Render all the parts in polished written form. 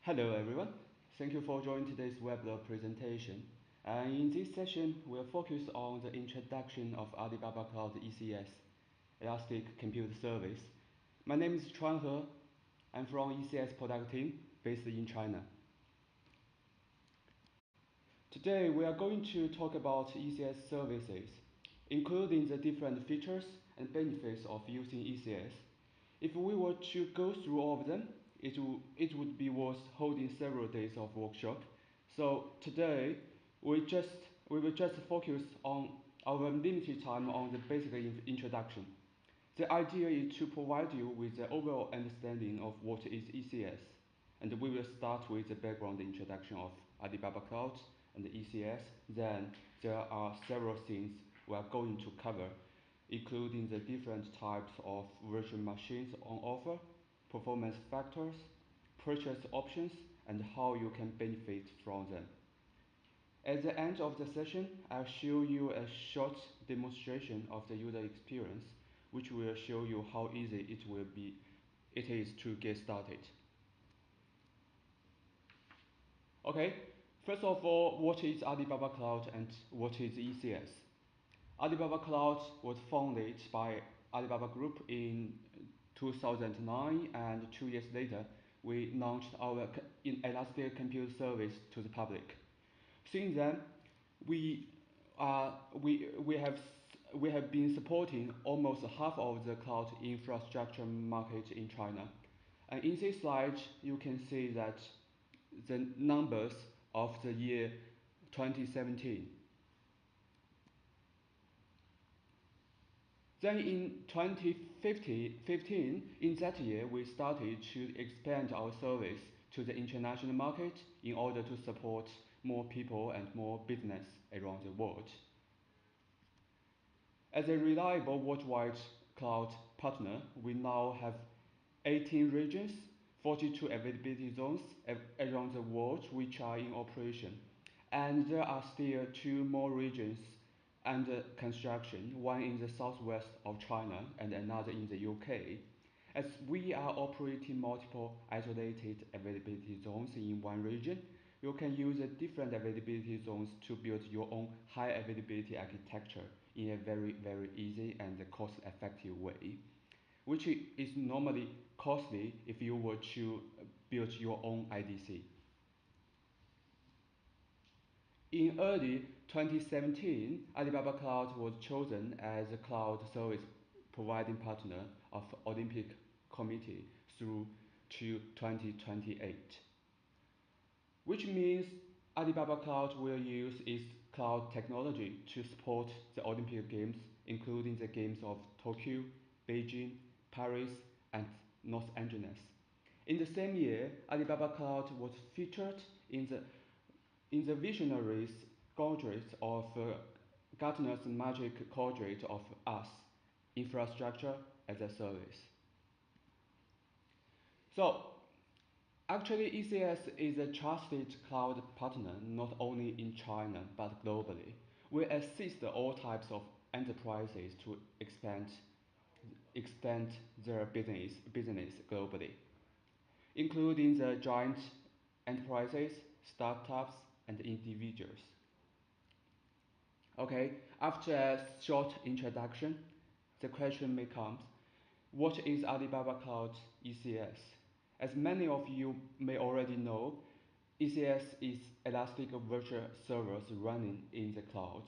Hello everyone, thank you for joining today's webinar presentation. In this session, we'll focus on the introduction of Alibaba Cloud ECS, Elastic Compute Service. My name is Chuan He. I'm from ECS product team based in China. Today, we are going to talk about ECS services, including the different features and benefits of using ECS. If we were to go through all of them, it would be worth holding several days of workshop. So today, we will just focus on our limited time on the basic introduction. The idea is to provide you with the overall understanding of what is ECS, and we will start with the background introduction of Alibaba Cloud and the ECS. Then there are several things we are going to cover, including the different types of virtual machines on offer, performance factors, purchase options, and how you can benefit from them. At the end of the session, I'll show you a short demonstration of the user experience, which will show you how easy it is to get started. Okay, first of all, what is Alibaba Cloud and what is ECS? Alibaba Cloud was founded by Alibaba Group in 2009, and 2 years later, we launched our Elastic Compute Service to the public. Since then, we have been supporting almost half of the cloud infrastructure market in China. And in this slide, you can see that the numbers of the year 2017. Then in 2015, in that year, we started to expand our service to the international market in order to support more people and more business around the world. As a reliable worldwide cloud partner, we now have 18 regions, 42 availability zones around the world which are in operation. And there are still 2 more regions under construction, one in the southwest of China and another in the UK. As we are operating multiple isolated availability zones in one region, you can use the different availability zones to build your own high availability architecture in a very easy and cost-effective way, which is normally costly if you were to build your own IDC. In early 2017, Alibaba Cloud was chosen as a cloud service providing partner of Olympic Committee through to 2028, which means Alibaba Cloud will use its cloud technology to support the Olympic Games, including the Games of Tokyo, Beijing, Paris, and Los Angeles. In the same year, Alibaba Cloud was featured in the Visionaries quadrant of Gartner's Magic Quadrant of us, Infrastructure as a Service. So, actually ECS is a trusted cloud partner not only in China but globally. We assist all types of enterprises to expand their business globally, including the giant enterprises, startups, and individuals. Okay, after a short introduction, the question may come, what is Alibaba Cloud ECS? As many of you may already know, ECS is elastic virtual servers running in the cloud.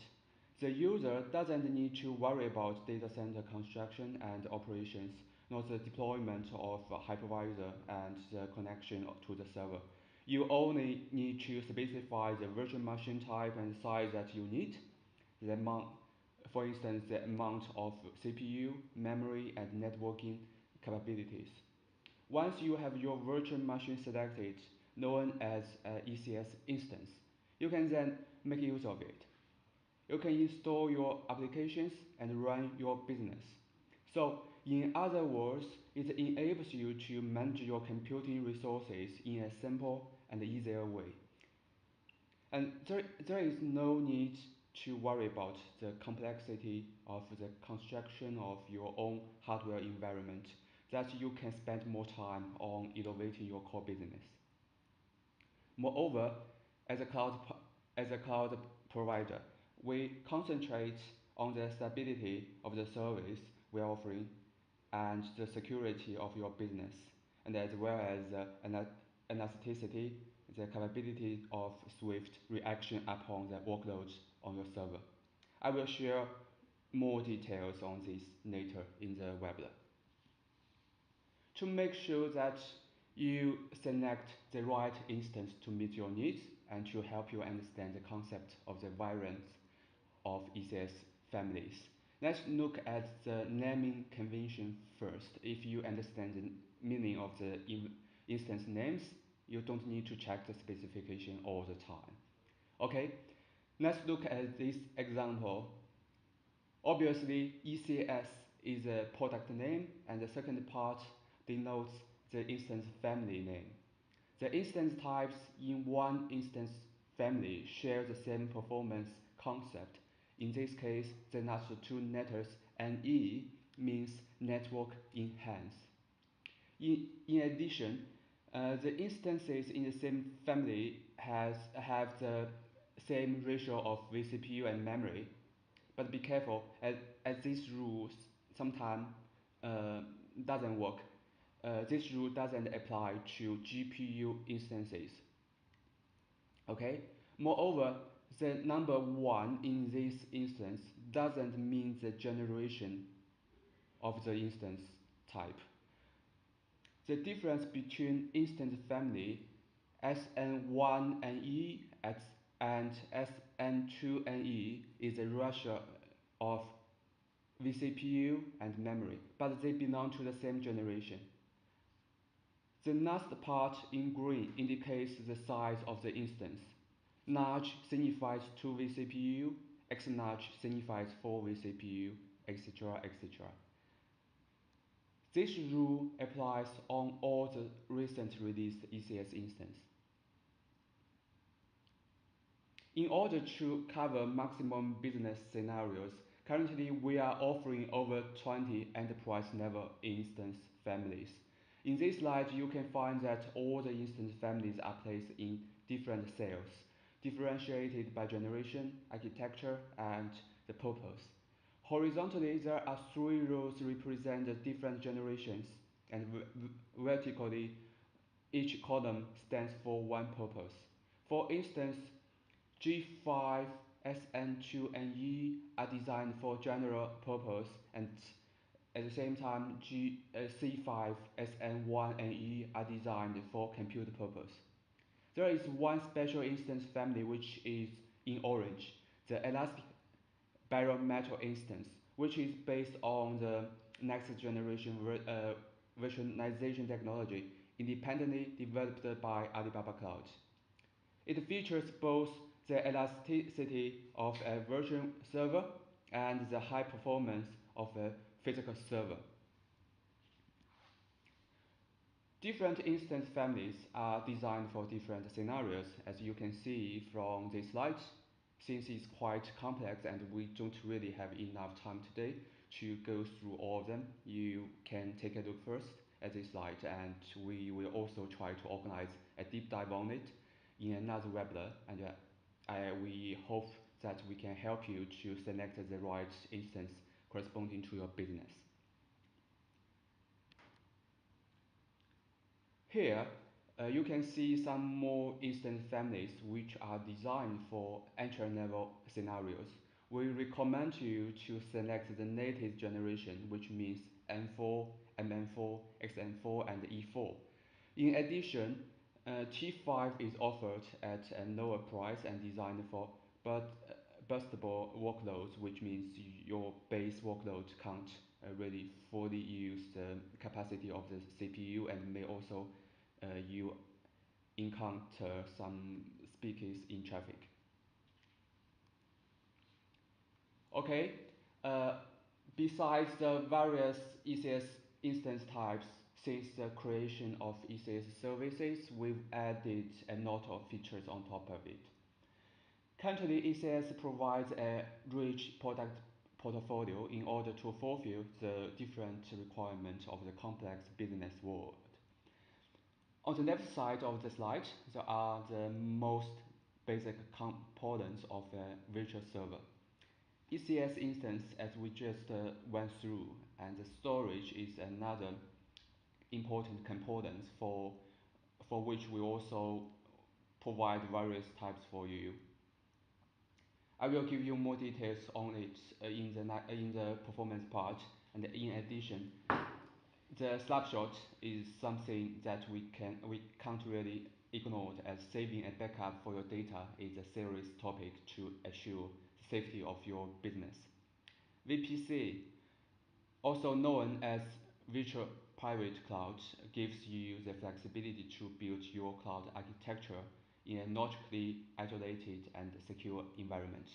The user doesn't need to worry about data center construction and operations, nor the deployment of a hypervisor and the connection to the server. You only need to specify the virtual machine type and size that you need, the amount, for instance, the amount of CPU, memory, and networking capabilities. Once you have your virtual machine selected, known as an ECS instance, you can then make use of it. You can install your applications and run your business. So, in other words, it enables you to manage your computing resources in a simple and easier way. And there is no need to worry about the complexity of the construction of your own hardware environment, that you can spend more time on innovating your core business. Moreover, as a cloud provider, we concentrate on the stability of the service we are offering and the security of your business, and as well as the elasticity, the capability of swift reaction upon the workloads on your server. I will share more details on this later in the webinar. To make sure that you select the right instance to meet your needs and to help you understand the concept of the variants of ECS families, let's look at the naming convention first. If you understand the meaning of the instance names, you don't need to check the specification all the time. Okay, let's look at this example. Obviously, ECS is a product name, and the second part denotes the instance family name. The instance types in one instance family share the same performance concept. In this case, the last two letters NE means network enhanced. In addition, the instances in the same family have the same ratio of vCPU and memory, but be careful, as this rule sometimes doesn't work. This rule doesn't apply to GPU instances. Okay. Moreover, the number 1 in this instance doesn't mean the generation of the instance type. The difference between instance family SN1NE and SN2NE is a ratio of vCPU and memory, but they belong to the same generation. The last part in green indicates the size of the instance. Large signifies 2 vCPU, X large signifies 4 vCPU, etc., etc. This rule applies on all the recent released ECS instances. In order to cover maximum business scenarios, currently we are offering over 20 enterprise-level instance families. In this slide, you can find that all the instance families are placed in different cells, differentiated by generation, architecture, and the purpose. Horizontally, there are 3 rows represent the different generations, and vertically, each column stands for one purpose. For instance, G5, SN2, and E are designed for general purpose, and at the same time, C5, SN1, and E are designed for compute purpose. There is one special instance family which is in orange, the elastic bare metal instance, which is based on the next generation virtualization technology independently developed by Alibaba Cloud. It features both the elasticity of a virtual server and the high performance of a physical server. Different instance families are designed for different scenarios, as you can see from this slide. Since it's quite complex and we don't really have enough time today to go through all of them, you can take a look first at this slide, and we will also try to organize a deep dive on it in another webinar, and we hope that we can help you to select the right instance corresponding to your business. Here, you can see some more instance families which are designed for entry-level scenarios. We recommend you to select the latest generation, which means M4, MM4, XM4, and E4. In addition, T5 is offered at a lower price and designed for burstable workloads, which means your base workload can't really fully use the capacity of the CPU, and may also you encounter some spikes in traffic. Okay, besides the various ECS instance types, since the creation of ECS services, we've added a lot of features on top of it. Currently, ECS provides a rich product portfolio in order to fulfill the different requirements of the complex business world. On the left side of the slide, there are the most basic components of a virtual server. ECS instance, as we just went through, and the storage is another important component for which we also provide various types for you. I will give you more details on it in the performance part, and in addition, the snapshot is something that we can't really ignore, as saving a backup for your data is a serious topic to assure the safety of your business. VPC, also known as Virtual Private Cloud, gives you the flexibility to build your cloud architecture in a logically isolated and secure environment.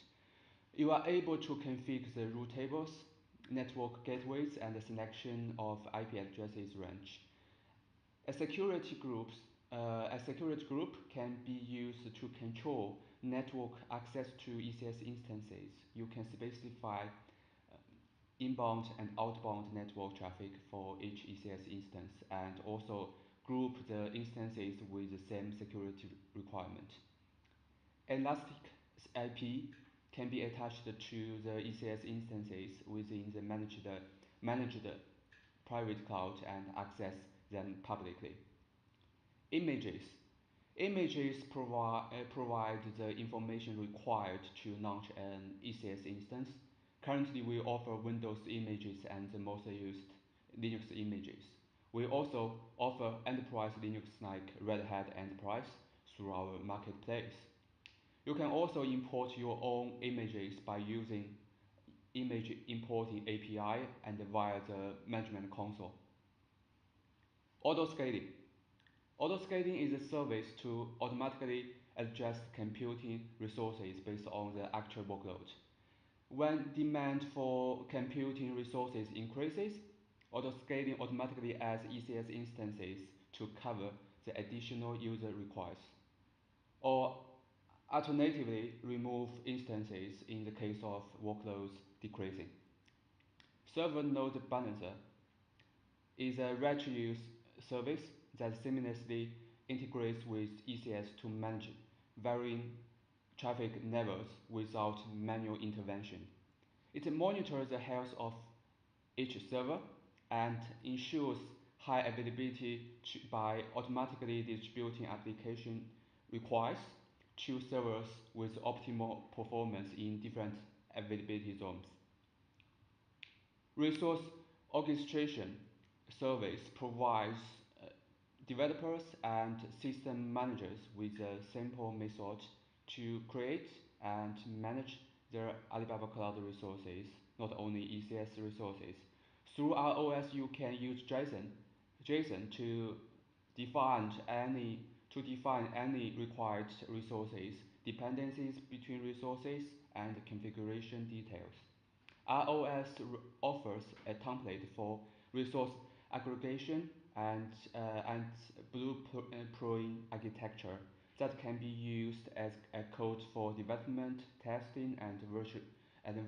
You are able to configure the route tables, network gateways, and the selection of IP addresses range. A security group can be used to control network access to ECS instances. You can specify inbound and outbound network traffic for each ECS instance, and also group the instances with the same security requirement. Elastic IP can be attached to the ECS instances within the managed private cloud and access them publicly. Images provide the information required to launch an ECS instance. Currently, we offer Windows images and the most used Linux images. We also offer enterprise Linux like Red Hat Enterprise through our marketplace. You can also import your own images by using image importing API and via the management console. Autoscaling. Autoscaling is a service to automatically adjust computing resources based on the actual workload. When demand for computing resources increases, autoscaling automatically adds ECS instances to cover the additional user requests, or alternatively remove instances in the case of workloads decreasing. Server Node Balancer is a ready-to-use service that seamlessly integrates with ECS to manage varying traffic levels without manual intervention. It monitors the health of each server and ensures high availability by automatically distributing application requests to servers with optimal performance in different availability zones. Resource orchestration service provides developers and system managers with a simple method to create and manage their Alibaba Cloud resources, not only ECS resources. Through our OS, you can use JSON to define any required resources, dependencies between resources, and configuration details. ROS offers a template for resource aggregation and blueprint architecture that can be used as a code for development, testing, and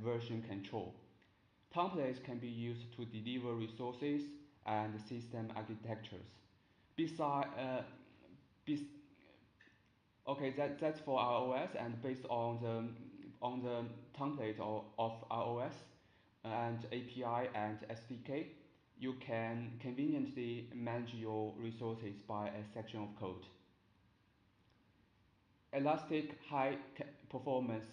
version control. Templates can be used to deliver resources and system architectures. That's for ROS, and based on the template of ROS and API and SDK, you can conveniently manage your resources by a section of code. Elastic high-performance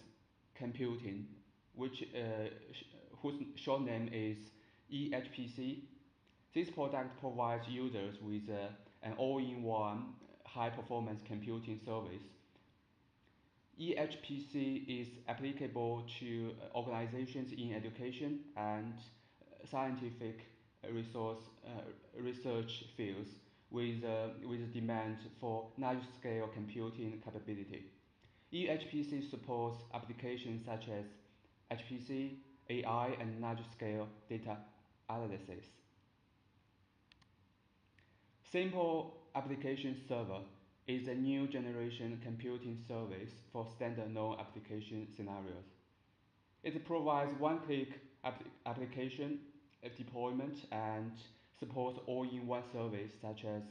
computing, whose short name is EHPC. This product provides users with an all-in-one high-performance computing service. EHPC is applicable to organizations in education and scientific research fields with demand for large-scale computing capability. EHPC supports applications such as HPC, AI, and large-scale data analysis. Simple Application Server is a new generation computing service for standalone application scenarios. It provides one-click application deployment and supports all-in-one service such as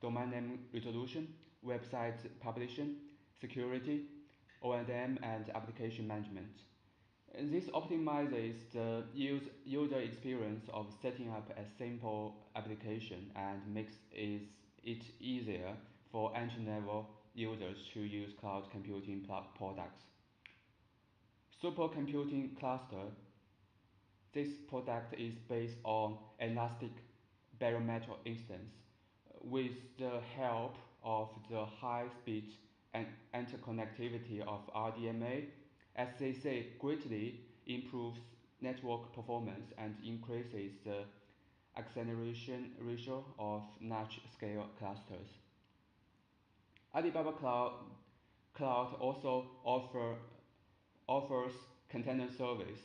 domain name resolution, website publishing, security, O&M, and application management. This optimizes the user experience of setting up a simple application and makes it easier for entry-level users to use cloud computing products. Supercomputing cluster. This product is based on elastic bare metal instance. With the help of the high-speed and interconnectivity of RDMA, SCC greatly improves network performance and increases the acceleration ratio of large-scale clusters. Alibaba Cloud also offers container service.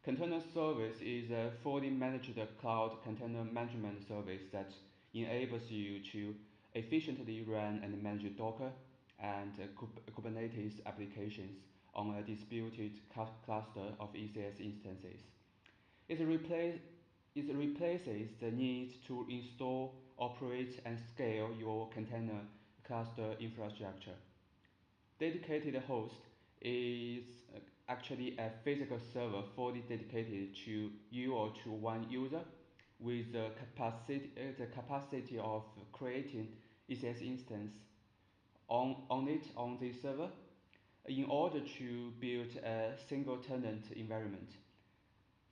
Container service is a fully managed cloud container management service that enables you to efficiently run and manage Docker and Kubernetes applications on a distributed cluster of ECS instances. It replaces the need to install, operate, and scale your container cluster infrastructure. Dedicated host is actually a physical server fully dedicated to you or to one user with the capacity of creating ECS instance on this server in order to build a single tenant environment.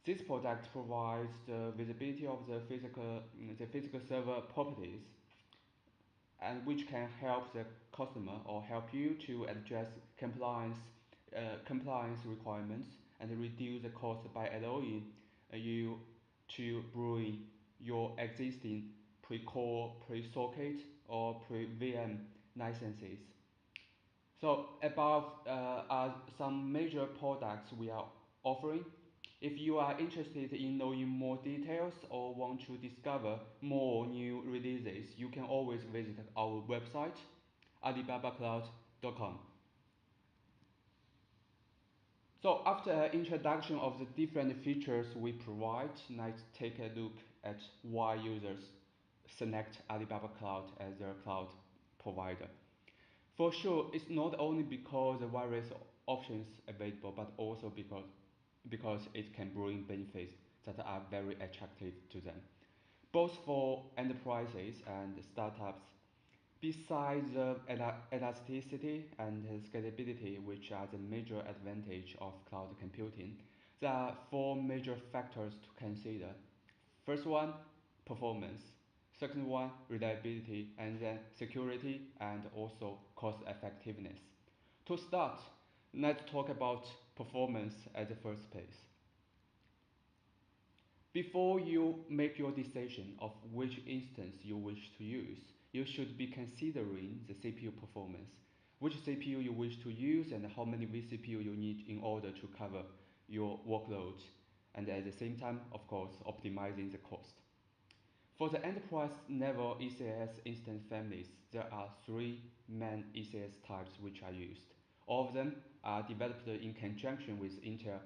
This product provides the visibility of the physical server properties, and which can help the customer or help you to address compliance requirements and reduce the cost by allowing you to bring your existing pre-core, pre-socket, or pre-VM licenses. So above are some major products we are offering. If you are interested in knowing more details or want to discover more new releases, you can always visit our website, alibabacloud.com. So after an introduction of the different features we provide, let's take a look at why users select Alibaba Cloud as their cloud provider. For sure, it's not only because the various options available, but also because it can bring benefits that are very attractive to them, both for enterprises and startups. Besides the elasticity and scalability, which are the major advantage of cloud computing, there are four major factors to consider. First one, performance. Second one, reliability, and then security and also cost effectiveness. To start, let's talk about performance at the first place. Before you make your decision of which instance you wish to use, you should be considering the CPU performance, which CPU you wish to use and how many vCPU you need in order to cover your workload, and at the same time, of course, optimizing the cost. For the enterprise level ECS instance families, there are three main ECS types which are used. All of them are developed in conjunction with Intel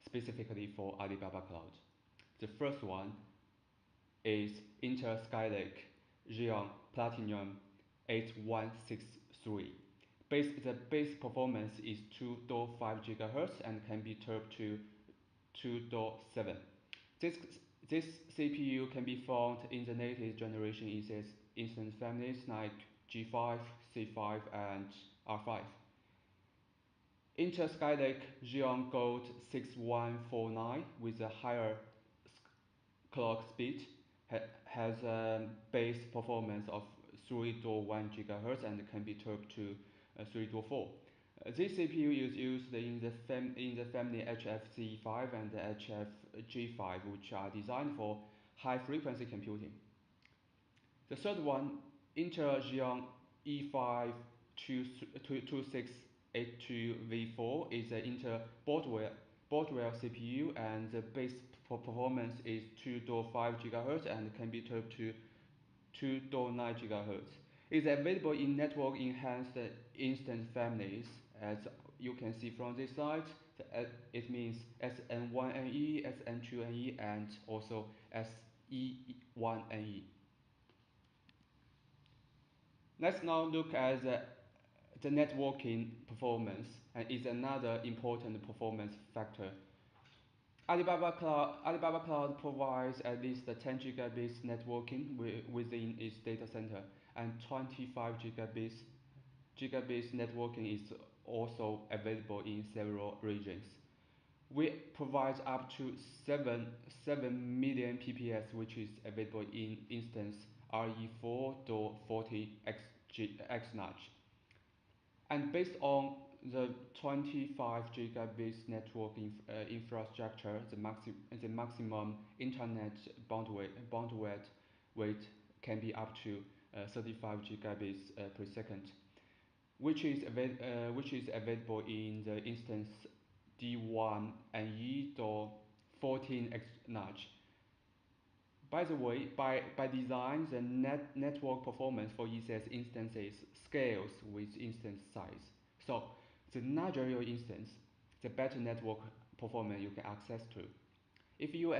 specifically for Alibaba Cloud. The first one is Intel Skylake Xeon Platinum 8163. The base performance is 2.5 GHz and can be turned to 2.7. This CPU can be found in the latest generation ECS instance families like G5, C5, and R5. Intel Skylake Xeon Gold 6149 with a higher clock speed has a base performance of 3.1 GHz and can be turned to 3.4. This CPU is used in the family HFC5 and HFG5, which are designed for high-frequency computing. The third one, Intel Xeon E5 2682V4, is an Intel Boardwell CPU, and the base performance is 2.5 GHz and can be turned to 2.9 GHz. It is available in network enhanced instance families. As you can see from this slide, it means SN1NE, SN2NE, and also SE1NE. Let's now look at the networking performance, and is another important performance factor. Alibaba Cloud provides at least 10 gigabits networking within its data center, and 25 gigabits networking is also available in several regions. We provide up to 7 million PPS, which is available in instance RE4 to 40 XNACH. And based on the 25 gigabits network infrastructure, the maximum internet bandwidth can be up to 35 gigabits per second, which is available in the instance D1 and E to 14 XNACH. By the way, by design, the network performance for ECS instances scales with instance size. So the larger your instance, the better network performance you can access to. If you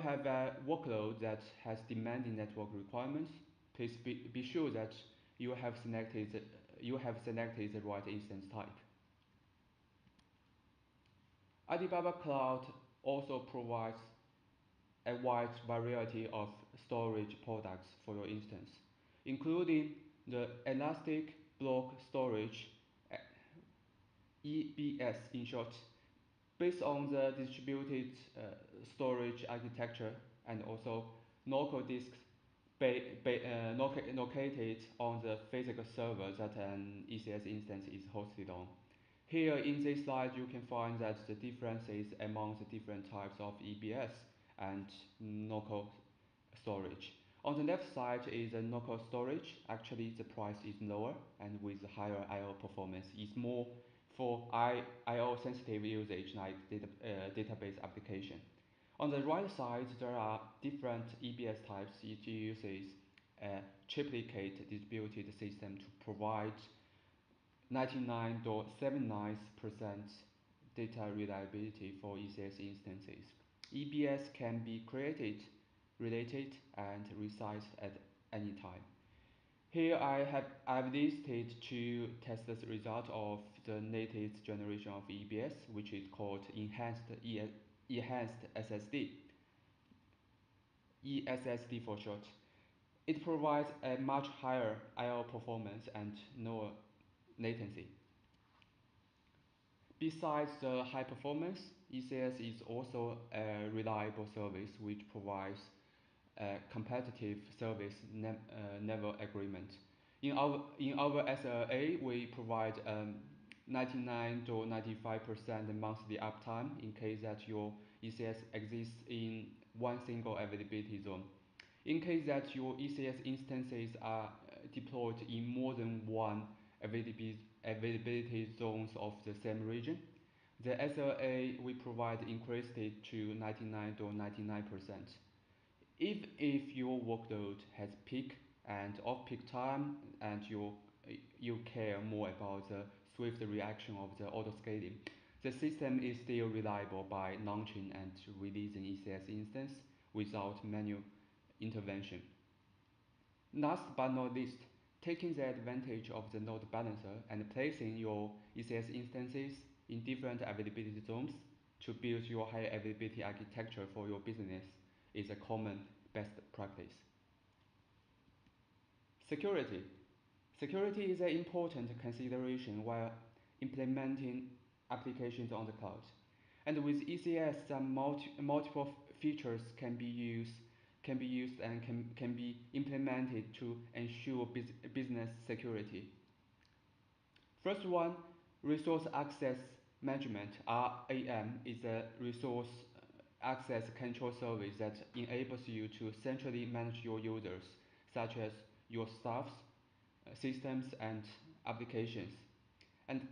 have a workload that has demanding network requirements, please be sure that you have selected the right instance type. Alibaba Cloud also provides a wide variety of storage products for your instance, including the elastic block storage, EBS in short, based on the distributed storage architecture, and also local disks located on the physical server that an ECS instance is hosted on. Here in this slide you can find that the differences among the different types of EBS and local storage. On the left side is a local storage. Actually the price is lower and with higher I/O performance. It's more for I/O sensitive usage like database application. On the right side there are different EBS types. It uses a triplicate distributed system to provide 99.79% data reliability for ECS instances. EBS can be created, related, and resized at any time. Here I've listed two test results of the latest generation of EBS, which is called enhanced SSD, ESSD for short. It provides a much higher I/O performance and lower latency. Besides the high performance, ECS is also a reliable service which provides a competitive service level agreement. In our SLA, we provide 99 to 95% monthly uptime in case that your ECS exists in one single availability zone. In case that your ECS instances are deployed in more than one availability zones of the same region, the SLA we provide increased it to 99 to 99%. If your workload has peak and off-peak time and you care more about the swift reaction of the auto-scaling, the system is still reliable by launching and releasing ECS instance without manual intervention. Last but not least, taking the advantage of the load balancer and placing your ECS instances in different availability zones to build your high availability architecture for your business is a common best practice. Security. Security is an important consideration while implementing applications on the cloud. And with ECS, some multiple features can be used and can be implemented to ensure business security. First one, resource access management, RAM, is a resource access control service that enables you to centrally manage your users, such as your staffs, systems, and applications. And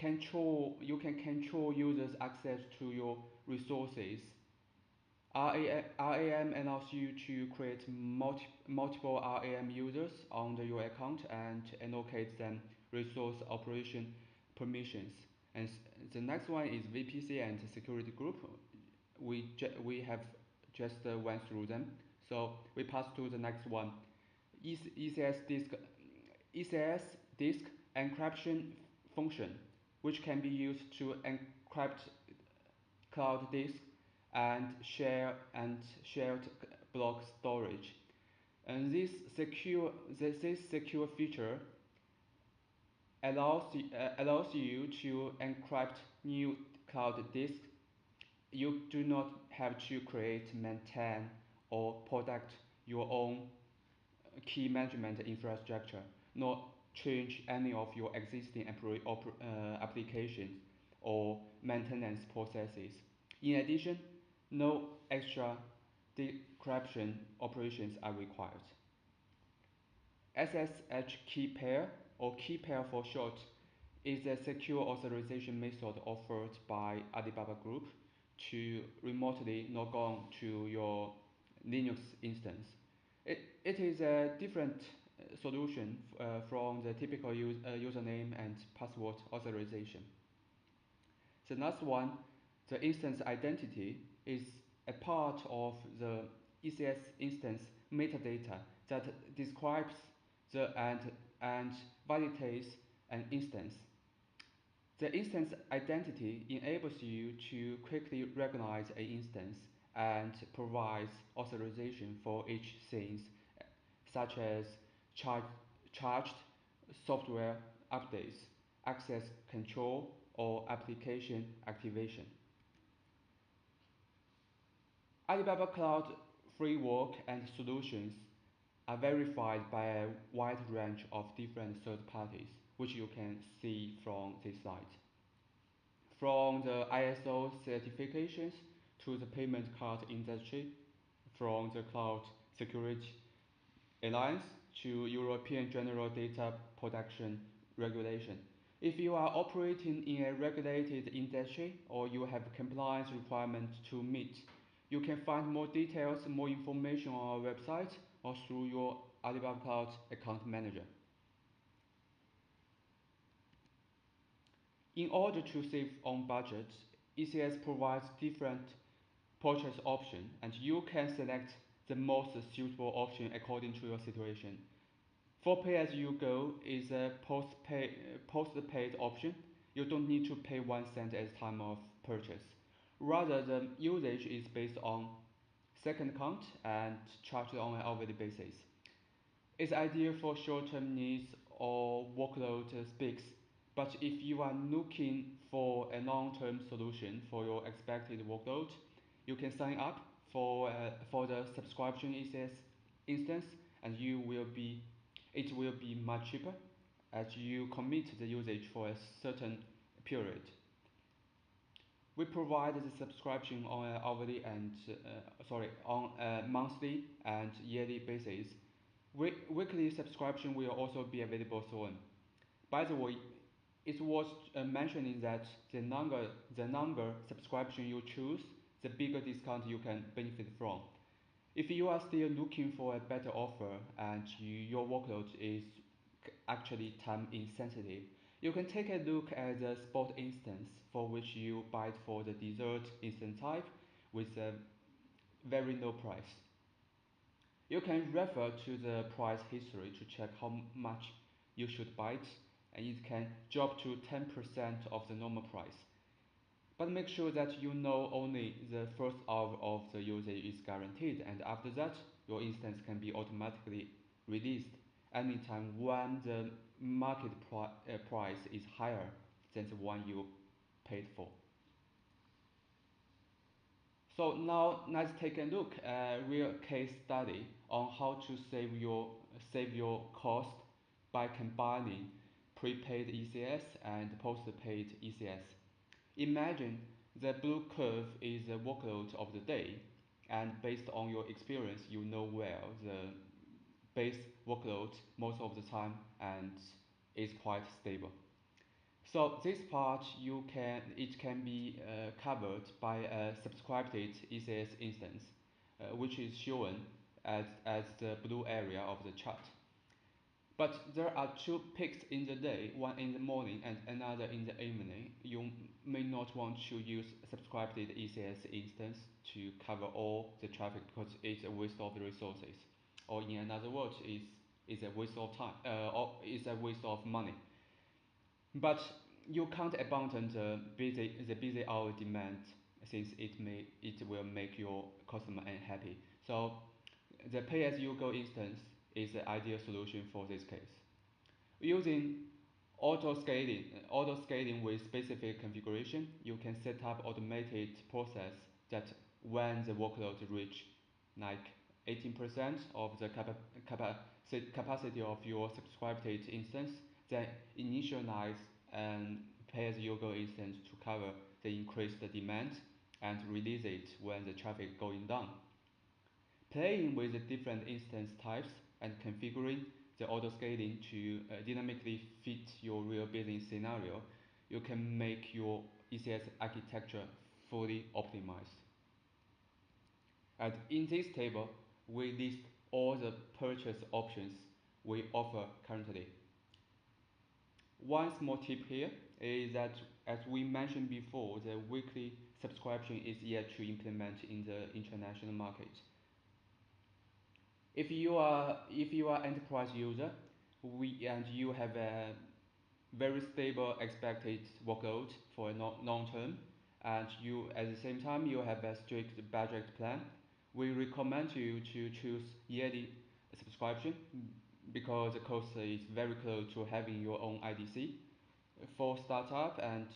you can control users' access to your resources. RAM allows you to create multiple RAM users under your account and allocate them resource operation permissions. And the next one is VPC and security group. We have just went through them, so we pass to the next one. ECS disk ECS disk encryption function, which can be used to encrypt cloud disk and shared block storage. And this secure feature allows you to encrypt new cloud disks. You do not have to create, maintain, or protect your own key management infrastructure, nor change any of your existing applications or maintenance processes. In addition, no extra decryption operations are required. SSH key pair, or key pair for short, is a secure authorization method offered by Alibaba Group to remotely log on to your Linux instance. It is a different solution from the typical username and password authorization. The last one, the instance identity, is a part of the ECS instance metadata that describes and validates an instance. The instance identity enables you to quickly recognize an instance and provides authorization for each thing, such as charged software updates, access control, or application activation. Alibaba Cloud framework and solutions are verified by a wide range of different third parties, which you can see from this slide. From the ISO certifications to the payment card industry, from the Cloud Security Alliance to European General Data Protection Regulation. If you are operating in a regulated industry or you have compliance requirements to meet, you can find more details, more information on our website or through your Alibaba Cloud account manager. In order to save on budget, ECS provides different purchase options, and you can select the most suitable option according to your situation. For pay-as-you-go is a post-paid option. You don't need to pay 1 cent at the time of purchase. Rather, the usage is based on second count and charged on an hourly basis. It's ideal for short-term needs or workload peaks, but if you are looking for a long-term solution for your expected workload, you can sign up for the subscription ECS instance, and it will be much cheaper as you commit the usage for a certain period. We provide the subscription on a monthly and yearly basis. Weekly subscription will also be available soon. By the way, it's worth mentioning that the longer subscription you choose, the bigger discount you can benefit from. If you are still looking for a better offer and your workload is actually time insensitive, you can take a look at the spot instance for which you buy for the dessert instance type with a very low price. You can refer to the price history to check how much you should buy it, and it can drop to 10% of the normal price. But make sure that you know only the first hour of the usage is guaranteed, and after that, your instance can be automatically released anytime when the market price is higher than the one you paid for. So now let's take a look at a real case study on how to save your cost by combining prepaid ECS and postpaid ECS. Imagine the blue curve is the workload of the day, and based on your experience, you know well the base workload most of the time and is quite stable. So this part it can be covered by a subscribed ECS instance, which is shown as the blue area of the chart. But there are two peaks in the day, one in the morning and another in the evening. You may not want to use subscribed ECS instance to cover all the traffic because it's a waste of the resources. Or in other words, is a waste of time, or is a waste of money. But you can't abandon the busy hour demand, since it will make your customer unhappy. So the pay-as-you-go instance is the ideal solution for this case. Using auto scaling with specific configuration, you can set up automated process that when the workload reach like 18% of the capacity of your subscribed instance, then initialize an pay-as-you-go instance to cover the increased demand and release it when the traffic going down. Playing with the different instance types and configuring the auto-scaling to dynamically fit your real business scenario, you can make your ECS architecture fully optimized. And in this table, we list all the purchase options we offer currently. One small tip here is that, as we mentioned before, the weekly subscription is yet to implement in the international market. If you are enterprise user, and you have a very stable expected workload for a long term, and you at the same time you have a strict budget plan, we recommend you to choose yearly subscription because the cost is very close to having your own IDC. For startup and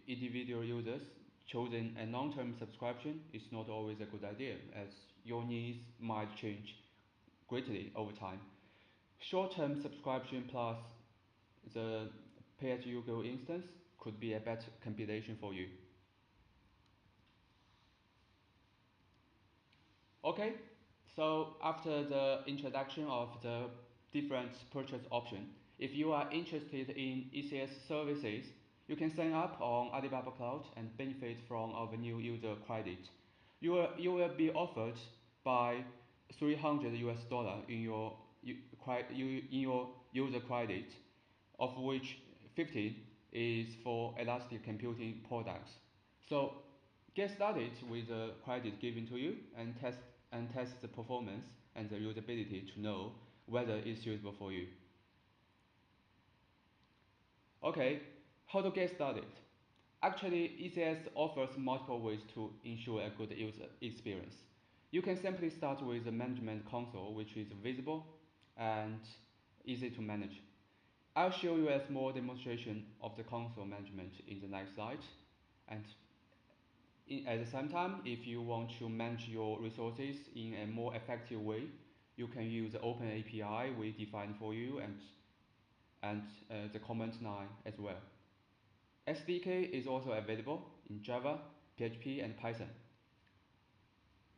individual users, choosing a long-term subscription is not always a good idea, as your needs might change greatly over time. Short-term subscription plus the pay-as-you-go instance could be a better combination for you. Okay, so after the introduction of the different purchase options, if you are interested in ECS services, you can sign up on Alibaba Cloud and benefit from our new user credit. You will be offered by $300 in your user credit, of which 50 is for elastic computing products. So get started with the credit given to you and test the performance and the usability to know whether it's suitable for you. Okay, how to get started? Actually, ECS offers multiple ways to ensure a good user experience. You can simply start with the management console, which is visible and easy to manage. I'll show you a small demonstration of the console management in the next slide. And at the same time, if you want to manage your resources in a more effective way, you can use the open API we defined for you and the command line as well. SDK is also available in Java, PHP, and Python.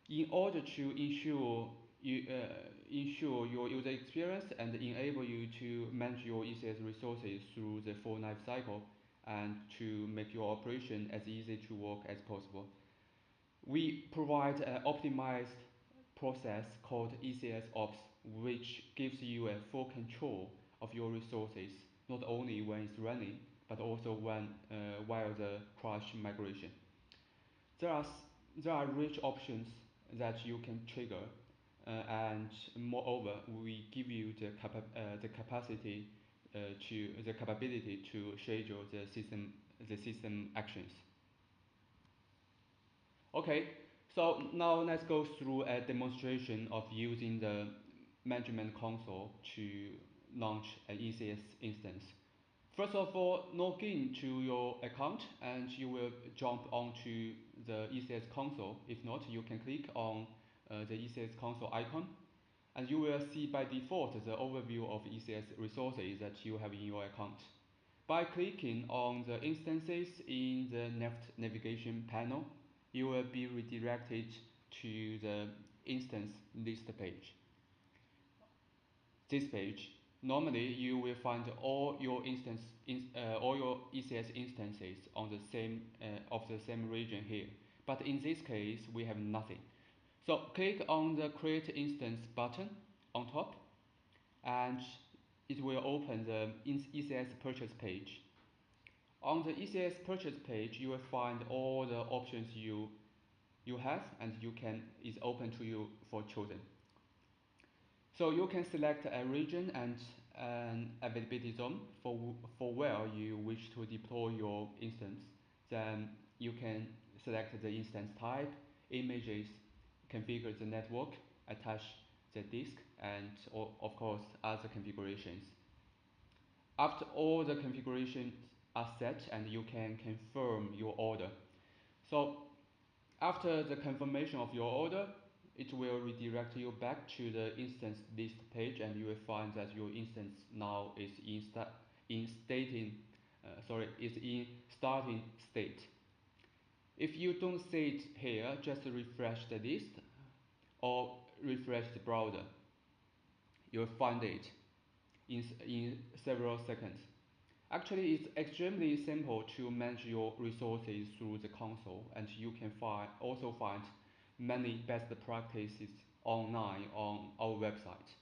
In order to ensure your user experience and enable you to manage your ECS resources through the full life cycle and to make your operation as easy to work as possible, we provide an optimized process called ECS Ops, which gives you a full control of your resources, not only when it's running, but also while the crash migration. There are rich options that you can trigger, and moreover, we give you the capability to schedule the system actions. Okay, so now let's go through a demonstration of using the management console to launch an ECS instance. First of all, log in to your account and you will jump onto the ECS console. If not, you can click on the ECS console icon and you will see by default the overview of ECS resources that you have in your account. By clicking on the instances in the left navigation panel, you will be redirected to the instance list page. This page, normally you will find all your ECS instances on the same region here. But in this case, we have nothing. So click on the Create Instance button on top, and it will open the ECS purchase page. On the ECS purchase page, you will find all the options you have, and is open to you for choosing. So you can select a region and an availability zone for where you wish to deploy your instance. Then you can select the instance type, images, configure the network, attach the disk, and of course other configurations. After all the configurations are set, and you can confirm your order. So after the confirmation of your order, it will redirect you back to the instance list page, and you will find that your instance now is in starting state. If you don't see it here, just refresh the list or refresh the browser. You'll find it in several seconds. Actually, it's extremely simple to manage your resources through the console, and you can also find many best practices online on our website.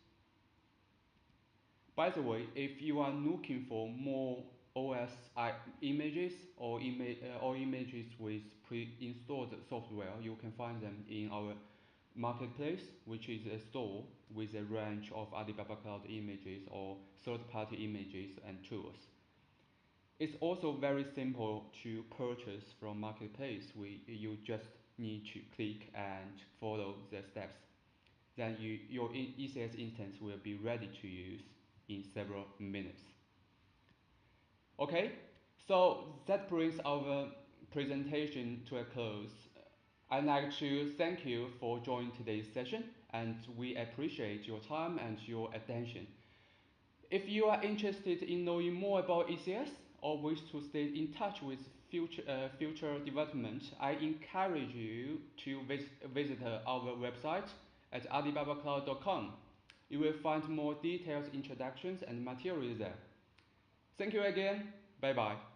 By the way, if you are looking for more images or images with pre-installed software, you can find them in our Marketplace, which is a store with a range of Alibaba Cloud images or third-party images and tools. It's also very simple to purchase from Marketplace. You just need to click and follow the steps. Then your ECS instance will be ready to use in several minutes. Okay, so that brings our presentation to a close. I'd like to thank you for joining today's session, and we appreciate your time and your attention. If you are interested in knowing more about ECS or wish to stay in touch with future development, I encourage you to visit our website at alibabacloud.com. You will find more detailed introductions and materials there. Thank you again. Bye bye.